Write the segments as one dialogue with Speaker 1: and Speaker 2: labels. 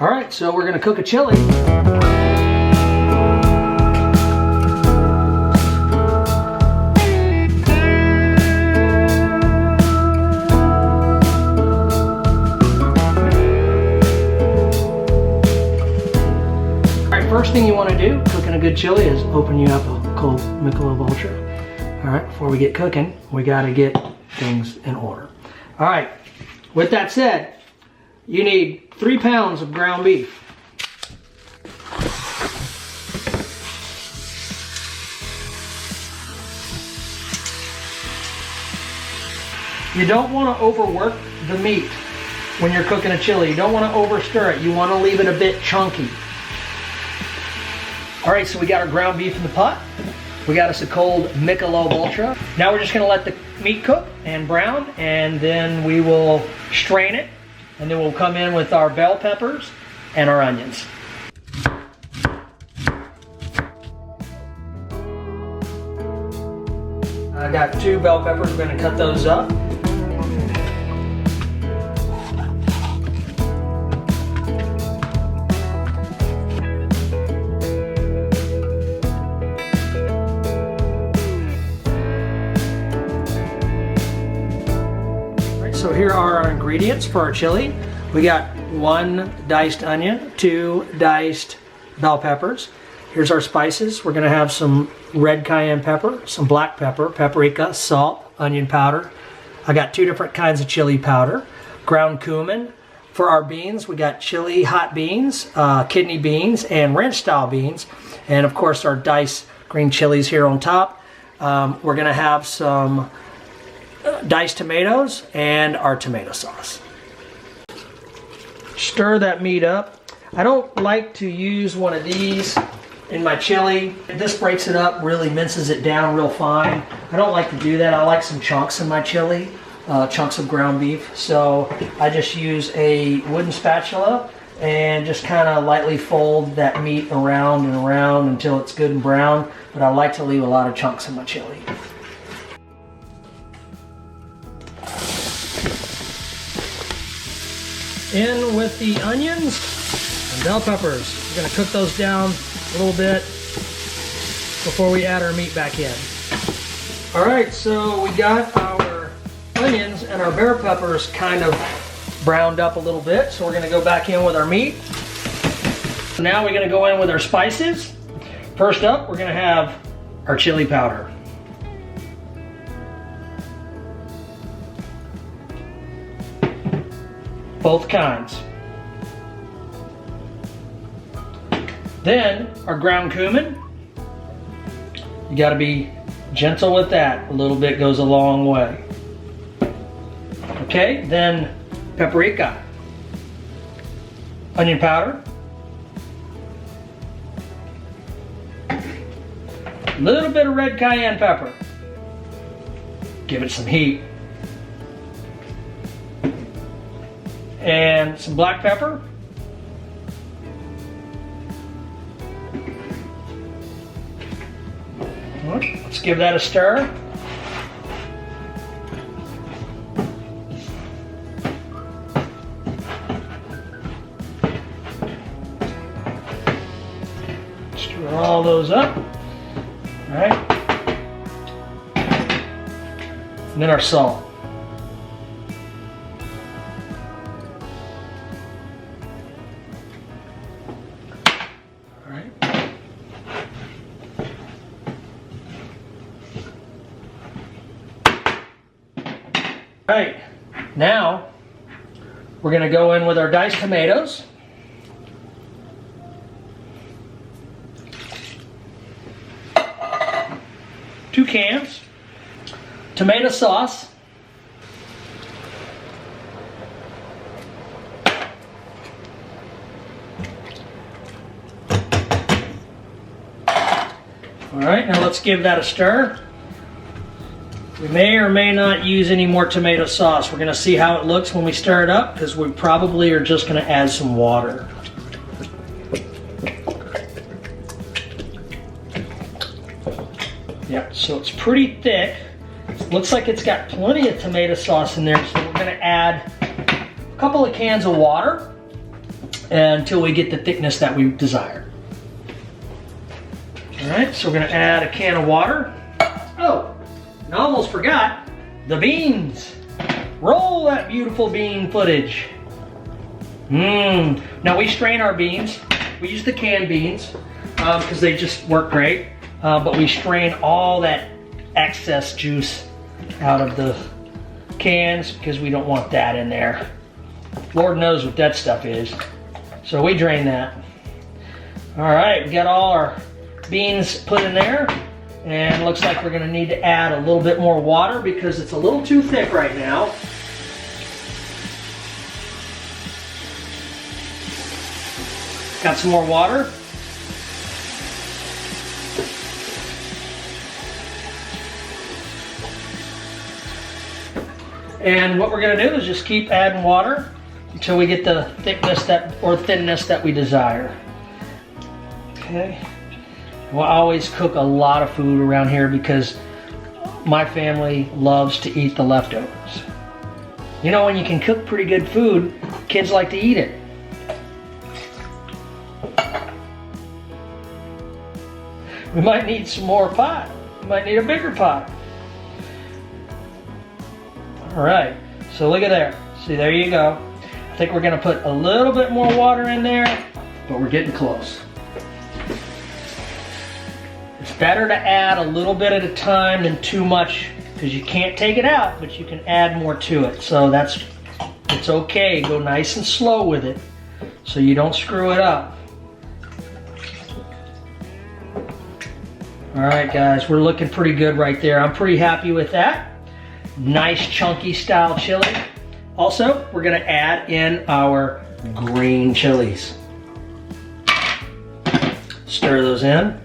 Speaker 1: All right, so we're gonna cook a chili. First thing you want to do cooking a good chili is open you up a cold Michelob Ultra. All right, before we get cooking, we got to get things in order. All right, with that said, you need 3 pounds of ground beef. You don't want to overwork the meat when you're cooking a chili. You don't want to over-stir it. You want to leave it a bit chunky. All right, so we got our ground beef in the pot. We got us a cold Michelob Ultra. Now we're just gonna let the meat cook and brown, and then we will strain it, and then we'll come in with our bell peppers and our onions. I got 2 bell peppers. We're gonna cut those up. So here are our ingredients for our chili. We got 1 diced onion, 2 diced bell peppers. Here's our spices. We're gonna have some red cayenne pepper, some black pepper, paprika, salt, onion powder. I got 2 different kinds of chili powder. Ground cumin. For our beans, we got chili hot beans, kidney beans, and ranch style beans. And of course our diced green chilies here on top. We're gonna have some diced tomatoes and our tomato sauce. Stir that meat up. I don't like to use one of these in my chili. This breaks it up, really minces it down real fine. I don't like to do that. I like some chunks in my chili, chunks of ground beef. So I just use a wooden spatula and just kind of lightly fold that meat around and around until it's good and brown. But I like to leave a lot of chunks in my chili. In with the onions and bell peppers. We're gonna cook those down a little bit before we add our meat back in. All right, so we got our onions and our bell peppers kind of browned up a little bit, so we're gonna go back in with our meat. Now we're gonna go in with our spices. First up, we're gonna have our chili powder. Both kinds. Then our ground cumin. You gotta be gentle with that. A little bit goes a long way. Okay, then paprika. Onion powder. A little bit of red cayenne pepper. Give it some heat. And some black pepper. Let's give that a stir. Stir all those up. All right. And then our salt. Right, now we're going to go in with our diced tomatoes. Two cans. Tomato sauce. All right, now let's give that a stir. We may or may not use any more tomato sauce. We're gonna see how it looks when we stir it up, because we probably are just gonna add some water. Yeah, so it's pretty thick. Looks like it's got plenty of tomato sauce in there, so we're gonna add a couple of cans of water. until we get the thickness that we desire. All right, so we're gonna add a can of water. Oh, and I almost forgot the beans. Roll that beautiful bean footage. Now we strain our beans. We use the canned beans because they just work great. But we strain all that excess juice out of the cans because we don't want that in there. Lord knows what that stuff is. So we drain that. All right, we got all our beans put in there, and looks like we're gonna need to add a little bit more water because it's a little too thick right now. Got some more water. And what we're going to do is just keep adding water until we get the thickness or thinness that we desire. Okay. We'll always cook a lot of food around here because my family loves to eat the leftovers. You know, when you can cook pretty good food, kids like to eat it. We might need some more pot. We might need a bigger pot. All right, so look at there. See, there you go. I think we're gonna put a little bit more water in there, but we're getting close. It's better to add a little bit at a time than too much because you can't take it out, but you can add more to it. So it's okay. Go nice and slow with it so you don't screw it up. All right, guys, we're looking pretty good right there. I'm pretty happy with that. Nice chunky style chili. Also, we're gonna add in our green chilies. Stir those in.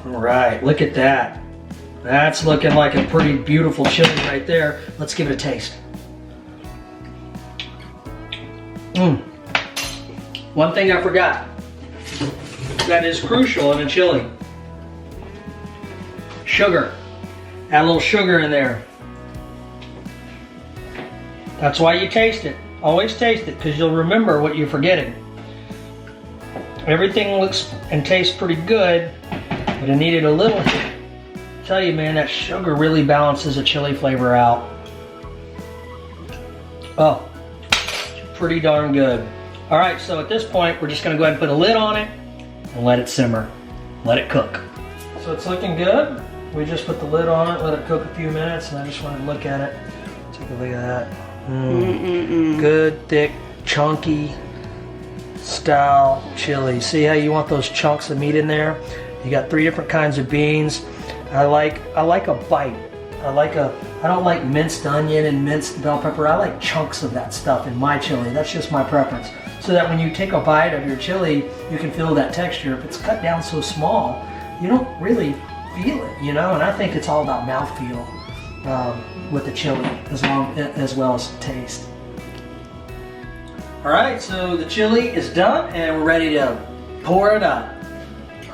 Speaker 1: All right, look at that. That's looking like a pretty beautiful chili right there. Let's give it a taste. One thing I forgot that is crucial in a chili. Sugar. Add a little sugar in there. That's why you taste it. Always taste it because you'll remember what you're forgetting. Everything looks and tastes pretty good, but it needed a little. I tell you, man, that sugar really balances a chili flavor out. Oh, pretty darn good. All right, so at this point, we're just gonna go ahead and put a lid on it and let it simmer. Let it cook. So it's looking good. We just put the lid on it, let it cook a few minutes, and I just wanted to look at it. Take a look at that. Good, thick, chunky style chili. See how you want those chunks of meat in there? You got 3 different kinds of beans. I like a bite. I don't like minced onion and minced bell pepper. I like chunks of that stuff in my chili. That's just my preference. So that when you take a bite of your chili, you can feel that texture. If it's cut down so small, you don't really feel it, you know? And I think it's all about mouthfeel with the chili as well as taste. All right, so the chili is done and we're ready to pour it up.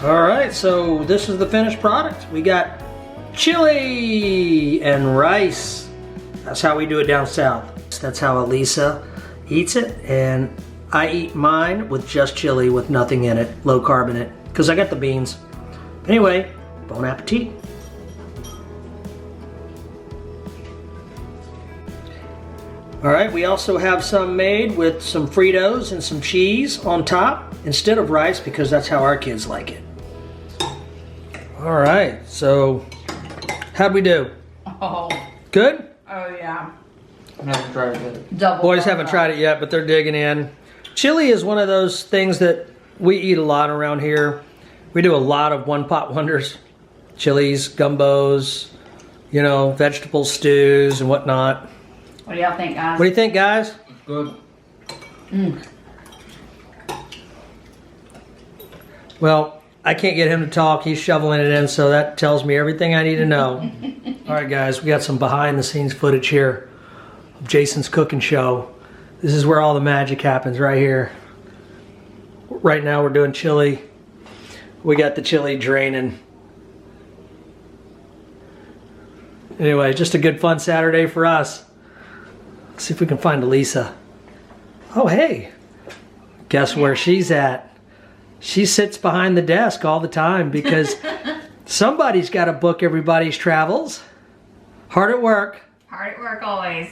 Speaker 1: All right, so this is the finished product. We got chili and rice. That's how we do it down south. That's how Elisa eats it, and I eat mine with just chili with nothing in it, low carb in it, because I got the beans. Anyway, bon appetit. All right, we also have some made with some Fritos and some cheese on top instead of rice because that's how our kids like it. All right, so how'd we do?
Speaker 2: Oh.
Speaker 1: Good?
Speaker 2: Oh, yeah.
Speaker 1: I haven't tried it yet.
Speaker 2: Double.
Speaker 1: Boys haven't tried it yet, but they're digging in. Chili is one of those things that we eat a lot around here. We do a lot of one-pot wonders. Chilies, gumbos, you know, vegetable stews and whatnot.
Speaker 2: What do y'all think, guys?
Speaker 1: What do you think, guys?
Speaker 3: Good.
Speaker 1: Well, I can't get him to talk. He's shoveling it in, so that tells me everything I need to know. All right, guys, we got some behind-the-scenes footage here of Jason's cooking show. This is where all the magic happens, right here. Right now, we're doing chili. We got the chili draining. Anyway, just a good, fun Saturday for us. Let's see if we can find Elisa. Oh, hey. Guess where she's at? She sits behind the desk all the time because somebody's got to book everybody's travels. Hard at work.
Speaker 2: Hard at work always.